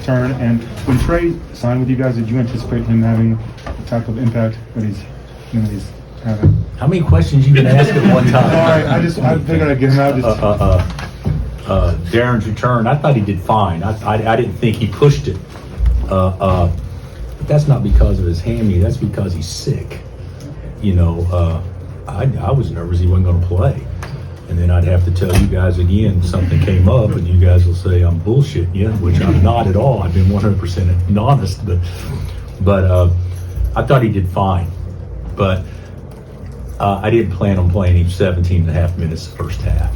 return. And when Trey signed with you guys, did you anticipate him having the type of impact that he's having? How many questions you gonna ask at one time? All right, I figured I'd get him out. Darren's return, I thought he did fine. I didn't think he pushed it. But that's not because of his hammy. That's because he's sick. I was nervous he wasn't going to play. And then I'd have to tell you guys again, something came up, and you guys will say I'm bullshitting you, which I'm not at all. I've been 100% honest. But I thought he did fine. But I didn't plan on playing him 17 and a half minutes the first half.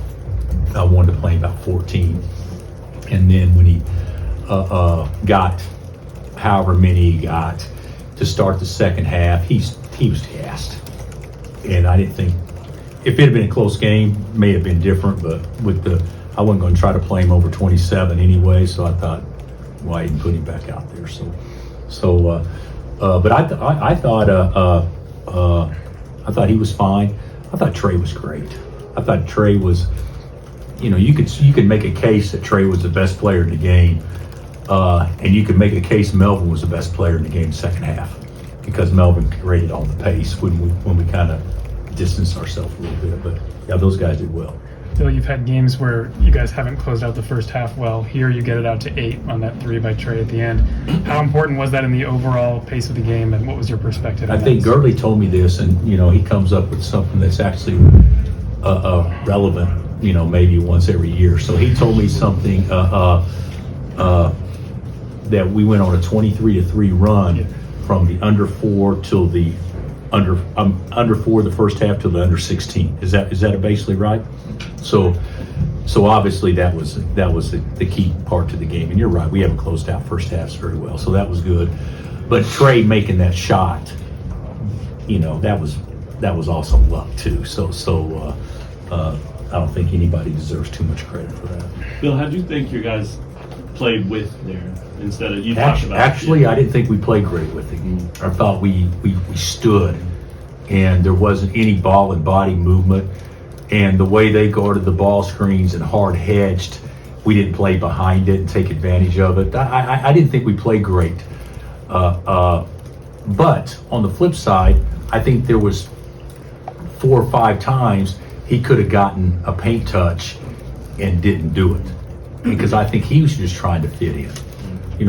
I wanted to play about 14. And then when he got however many he got to start the second half, he was gassed. And I didn't think, if it had been a close game, may have been different, but I wasn't going to try to play him over 27 anyway, so I thought, why even put him back out there? But I thought he was fine. I thought Trey was great. I thought Trey was, you could make a case that Trey was the best player in the game, and you could make a case Melvin was the best player in the game second half, because Melvin created all the pace when we kind of distanced ourselves a little bit. But yeah, those guys did well. Bill, you've had games where you guys haven't closed out the first half well. Here you get it out to 8 on that 3 by Trey at the end. How important was that in the overall pace of the game, and what was your perspective? I think Gurley told me this, and he comes up with something that's actually relevant, maybe once every year. So he told me something that we went on a 23-3 run from the under 4 till the under 4 the first half till the under 16. Is that basically right? So obviously that was the key part to the game. And you're right, we haven't closed out first halves very well, so that was good. But Trey making that shot, that was also luck too. So I don't think anybody deserves too much credit for that. Bill, how do you think your guys played with Darren instead of you talked about? Actually, I didn't think we played great with him. I thought we stood, and there wasn't any ball and body movement. And the way they guarded the ball screens and hard hedged, we didn't play behind it and take advantage of it. I didn't think we played great. But on the flip side, I think there was 4 or 5 times he could have gotten a paint touch and didn't do it, because I think he was just trying to fit in.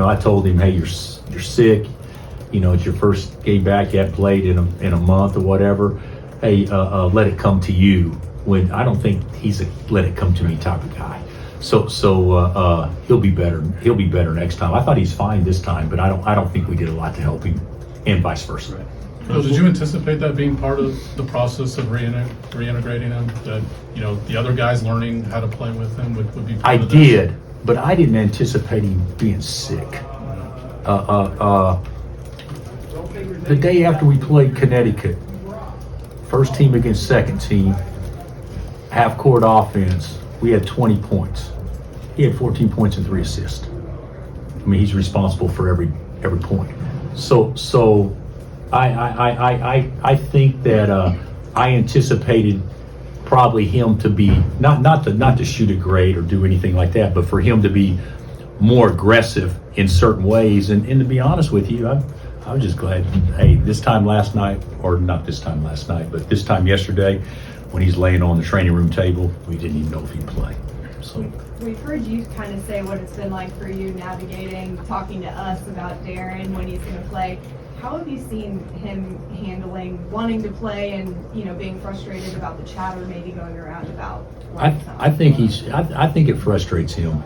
I told him, hey, you're sick. It's your first game back. You haven't played in a month or whatever. Hey, let it come to you. When I don't think he's a let it come to me type of guy. So he'll be better. He'll be better next time. I thought he's fine this time, but I don't think we did a lot to help him, and vice versa. Right. Well, did you anticipate that being part of the process of reintegrating him? That the other guys learning how to play with him would be. I did, but I didn't anticipate him being sick. The day after we played Connecticut, first team against second team, half court offense, we had 20 points. He had 14 points and 3 assists. I mean, he's responsible for every point. So I think that I anticipated probably him to be not to shoot it great or do anything like that, but for him to be more aggressive in certain ways. And to be honest with you, I was just glad. Hey, this time last night, or not this time last night, but this time yesterday, when he's laying on the training room table, we didn't even know if he'd play. So we've heard you kind of say what it's been like for you navigating, talking to us about Darren when he's going to play. How have you seen him handling wanting to play and being frustrated about the chatter maybe going around about? I think it frustrates him.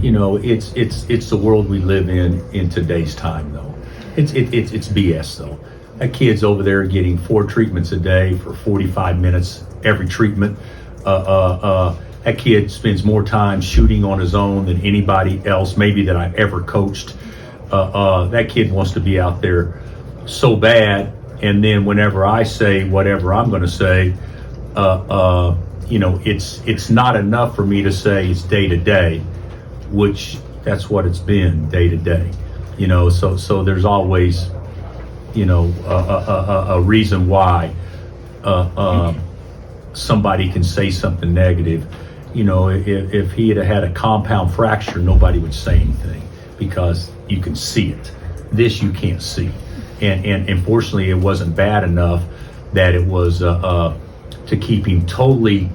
It's the world we live in today's time, though. It's BS though. That kid's over there getting 4 treatments a day for 45 minutes every treatment. That kid spends more time shooting on his own than anybody else, maybe that I've ever coached. That kid wants to be out there so bad, and then whenever I say whatever I'm going to say, it's not enough for me to say it's day to day, which that's what it's been, day to day. So there's always a reason why somebody can say something negative. If he had a compound fracture, nobody would say anything. because you can see it. This you can't see. And fortunately, it wasn't bad enough that it was to keep him totally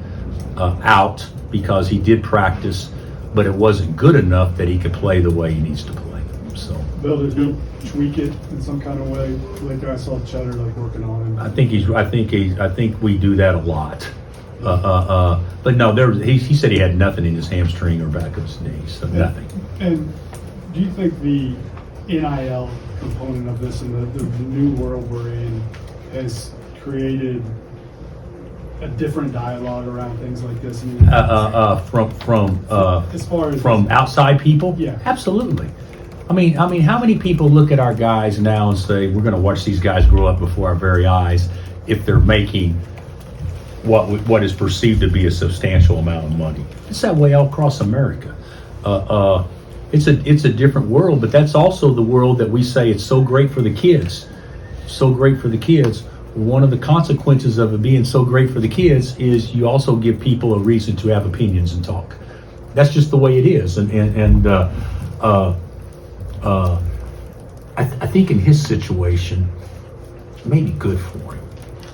out, because he did practice, but it wasn't good enough that he could play the way he needs to play. So Bill, there's no tweak it in some kind of way. Later, I saw Cheddar like working on him. I think we do that a lot. But no, he said he had nothing in his hamstring or back of his knee, so nothing. And do you think the NIL component of this and the new world we're in has created a different dialogue around things like this? I mean, as far as from outside people? Yeah. Absolutely. I mean, how many people look at our guys now and say, we're going to watch these guys grow up before our very eyes if they're making what is perceived to be a substantial amount of money? It's that way all across America. It's a different world, but that's also the world that we say it's so great for the kids. So great for the kids. One of the consequences of it being so great for the kids is you also give people a reason to have opinions and talk. That's just the way it is. I think in his situation, it may be good for him,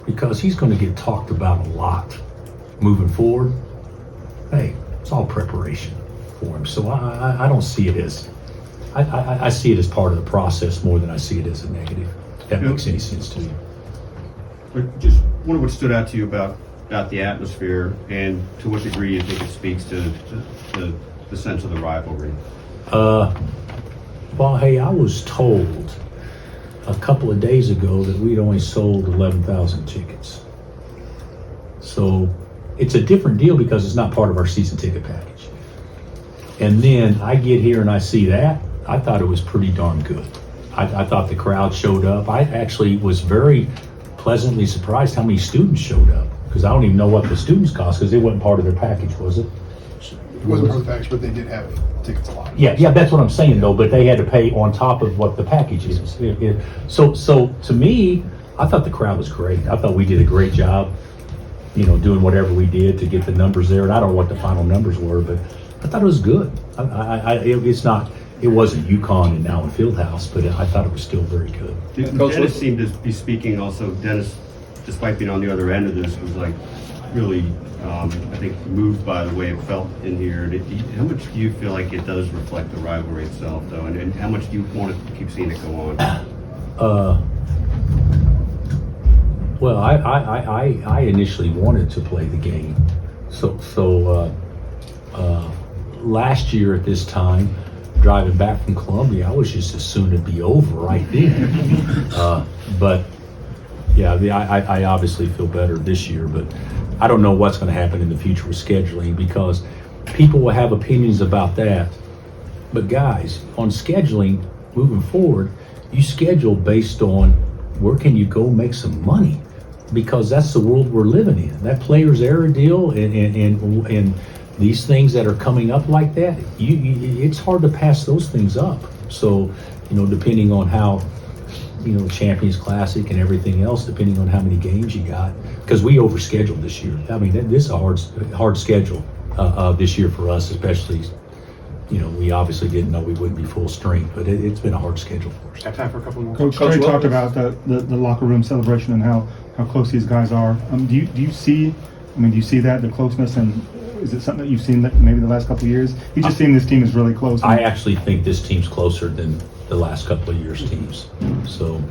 because he's going to get talked about a lot moving forward. Hey, it's all preparation for him. So I don't see it as, I see it as part of the process more than I see it as a negative, if that makes any sense to you. But just wonder what stood out to you about the atmosphere, and to what degree you think it speaks to the sense of the rivalry. Well, hey, I was told a couple of days ago that we'd only sold 11,000 tickets. So it's a different deal because it's not part of our season ticket package. And then I get here and I see that. I thought it was pretty darn good. I thought the crowd showed up. I actually was very pleasantly surprised how many students showed up, because I don't even know what the students cost, because it wasn't part of their package, was it? It wasn't part of the package, but they did have tickets a lot. Yeah, that's what I'm saying though, but they had to pay on top of what the package is. So to me, I thought the crowd was great. I thought we did a great job, doing whatever we did to get the numbers there. And I don't know what the final numbers were, but I thought it was good. It wasn't UConn and now in Fieldhouse, but I thought it was still very good. Dennis seemed to be speaking also. Dennis, despite being on the other end of this, was like really, I think, moved by the way it felt in here. How much do you feel like it does reflect the rivalry itself, though, and how much do you want to keep seeing it go on? Well, I initially wanted to play the game. So last year at this time, driving back from Columbia, I was just as soon to be over right then. But yeah, I obviously feel better this year, but I don't know what's going to happen in the future with scheduling, because people will have opinions about that. But guys, on scheduling, moving forward, you schedule based on where can you go make some money, because that's the world we're living in. That players error deal and these things that are coming up like that, it's hard to pass those things up. So, depending on how, Champions Classic and everything else, depending on how many games you got, because we overscheduled this year. I mean, this is a hard schedule this year for us, especially. We obviously didn't know we wouldn't be full strength, but it's been a hard schedule for us. Got time for a couple more. Coach Trey talked about the locker room celebration and how close these guys are. Do you see that, the closeness, and is it something that you've seen that maybe the last couple of years? You just seen this team is really close. I actually think this team's closer than the last couple of years' teams. So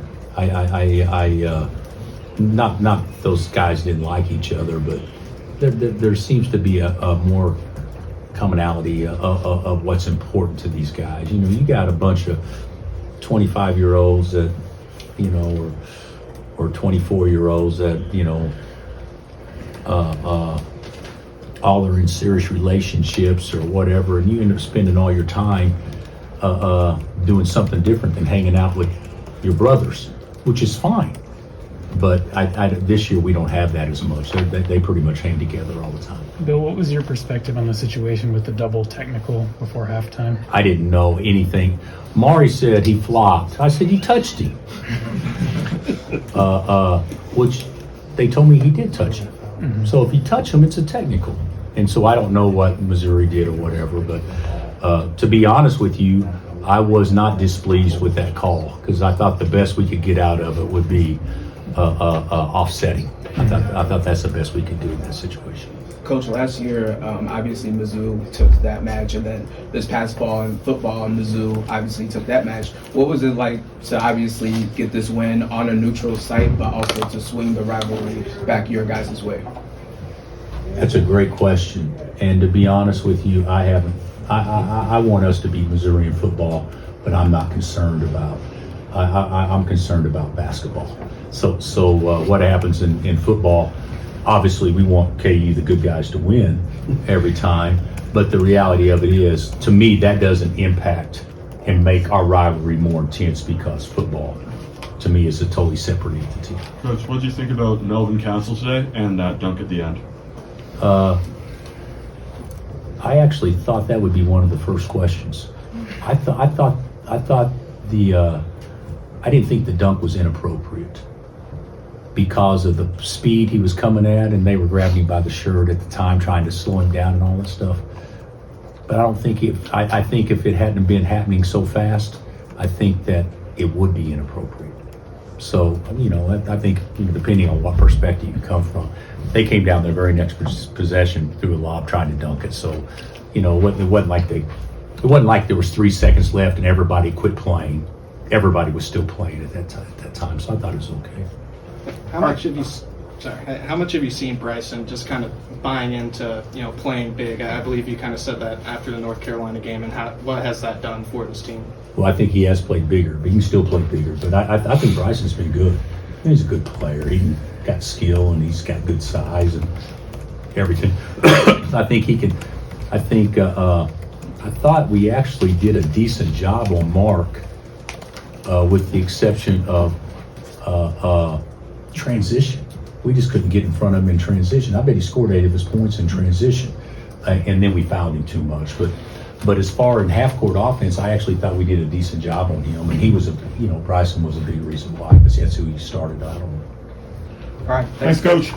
not those guys didn't like each other, but there seems to be a more commonality of what's important to these guys. You got a bunch of 25-year-olds that, or 24-year-olds that, all are in serious relationships or whatever, and you end up spending all your time doing something different than hanging out with your brothers, which is fine. But this year we don't have that as much. They pretty much hang together all the time. Bill, what was your perspective on the situation with the double technical before halftime? I didn't know anything. Maury said he flopped. I said, you touched him. Which they told me he did touch him. Mm-hmm. So if you touch him, it's a technical. And so I don't know what Missouri did or whatever, but to be honest with you, I was not displeased with that call because I thought the best we could get out of it would be offsetting. I thought that's the best we could do in that situation. Coach, last year, obviously Mizzou took that match, and then this past fall in football, Mizzou obviously took that match. What was it like to obviously get this win on a neutral site, but also to swing the rivalry back your guys' way? That's a great question, and to be honest with you, I want us to beat Missouri in football, but I'm not concerned about. I'm concerned about basketball. So what happens in football? Obviously, we want KU, the good guys, to win every time. But the reality of it is, to me, that doesn't impact and make our rivalry more intense because football, to me, is a totally separate entity. Coach, what did you think about Melvin Council today and that dunk at the end? I actually thought that would be one of the first questions. I didn't think the dunk was inappropriate because of the speed he was coming at, and they were grabbing him by the shirt at the time, trying to slow him down and all that stuff. But I don't think I think if it hadn't been happening so fast, I think that it would be inappropriate. So, I think, depending on what perspective you come from, they came down their very next possession, threw a lob, trying to dunk it. So, it wasn't like there was 3 seconds left and everybody quit playing. Everybody was still playing at that time. So I thought it was okay. How much have you seen Bryson just kind of buying into playing big? I believe you kind of said that after the North Carolina game, and what has that done for this team? Well, I think he has played bigger, but he can still play bigger. But I think Bryson's been good. He's a good player. He's got skill and he's got good size and everything. I think he can. I thought we actually did a decent job on Mark, with the exception of transition. We just couldn't get in front of him in transition. I bet he scored 8 of his points in transition, and then we fouled him too much. But as far in half-court offense, I actually thought we did a decent job on him. And he was Bryson was a big reason why, because that's who he started out on. All right. Thanks, Coach.